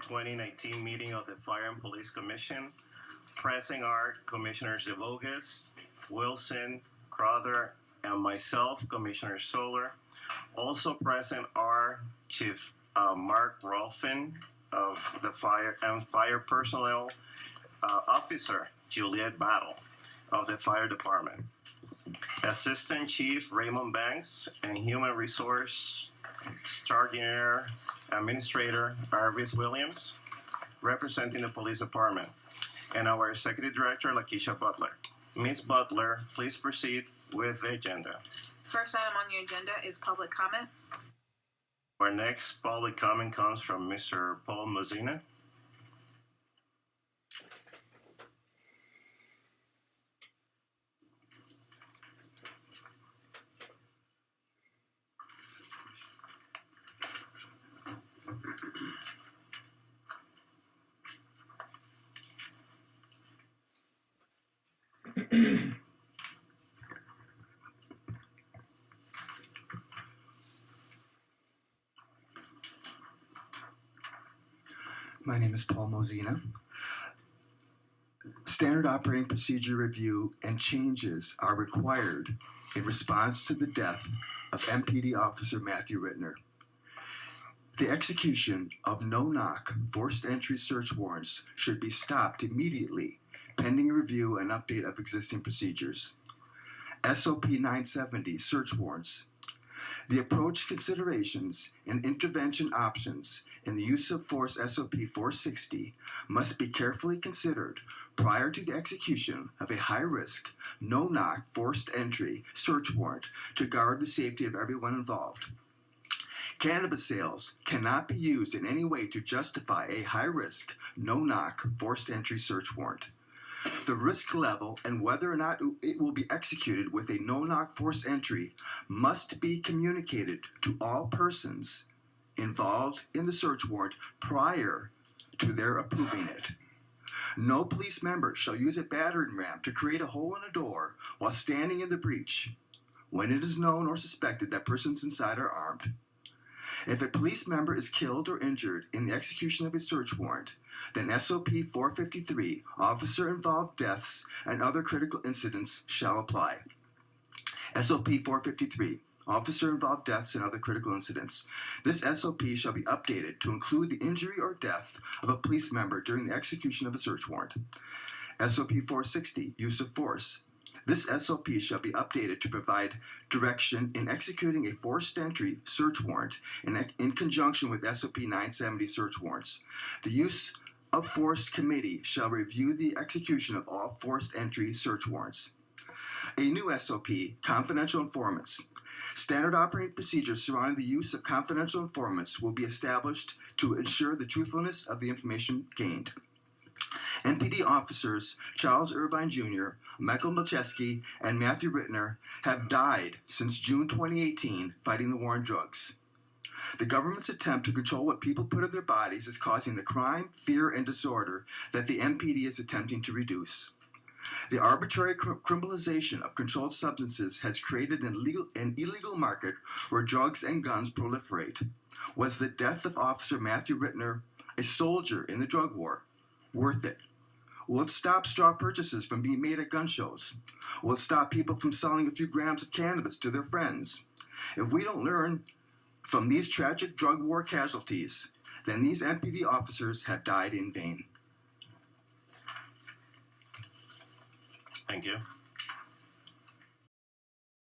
2019 meeting of the Fire and Police Commission. Present are Commissioners DeVogas, Wilson, Crowther, and myself, Commissioner Solar. Also present are Chief Mark Rolfin of the Fire and Fire Personnel Officer Juliet Battle of the Fire Department, Assistant Chief Raymond Banks, and Human Resource Extraordinaire Administrator Arvis Williams, representing the Police Department, and our Executive Director, Lakeisha Butler. Ms. Butler, please proceed with the agenda. First item on the agenda is public comment. Our next public comment comes from Mr. Paul Mozina. My name is Paul Mozina. Standard operating procedure review and changes are required in response to the death of MPD Officer Matthew Rittner. The execution of no-knock forced entry search warrants should be stopped immediately, pending review and update of existing procedures. SOP 970 search warrants. The approach considerations and intervention options in the use of force SOP 460 must be carefully considered prior to the execution of a high-risk, no-knock forced entry search warrant to guard the safety of everyone involved. Cannabis sales cannot be used in any way to justify a high-risk, no-knock forced entry search warrant. The risk level and whether or not it will be executed with a no-knock forced entry must be communicated to all persons involved in the search warrant prior to their approving it. No police member shall use a battering ram to create a hole in a door while standing in the breach when it is known or suspected that persons inside are armed. If a police member is killed or injured in the execution of a search warrant, then SOP 453, officer-involved deaths and other critical incidents shall apply. SOP 453, officer-involved deaths and other critical incidents. This SOP shall be updated to include the injury or death of a police member during the execution of a search warrant. SOP 460, use of force. This SOP shall be updated to provide direction in executing a forced entry search warrant in conjunction with SOP 970 search warrants. The use of force committee shall review the execution of all forced entry search warrants. A new SOP, confidential informants. Standard operating procedures surrounding the use of confidential informants will be established to ensure the truthfulness of the information gained. MPD officers Charles Irvine Jr., Michael Milcheski, and Matthew Rittner have died since June 2018 fighting the war on drugs. The government's attempt to control what people put in their bodies is causing the crime, fear, and disorder that the MPD is attempting to reduce. The arbitrary criminalization of controlled substances has created an illegal market where drugs and guns proliferate. Was the death of Officer Matthew Rittner, a soldier in the drug war, worth it? Will it stop straw purchases from being made at gun shows? Will it stop people from selling a few grams of cannabis to their friends? If we don't learn from these tragic drug war casualties, then these MPD officers have died in vain. Thank you.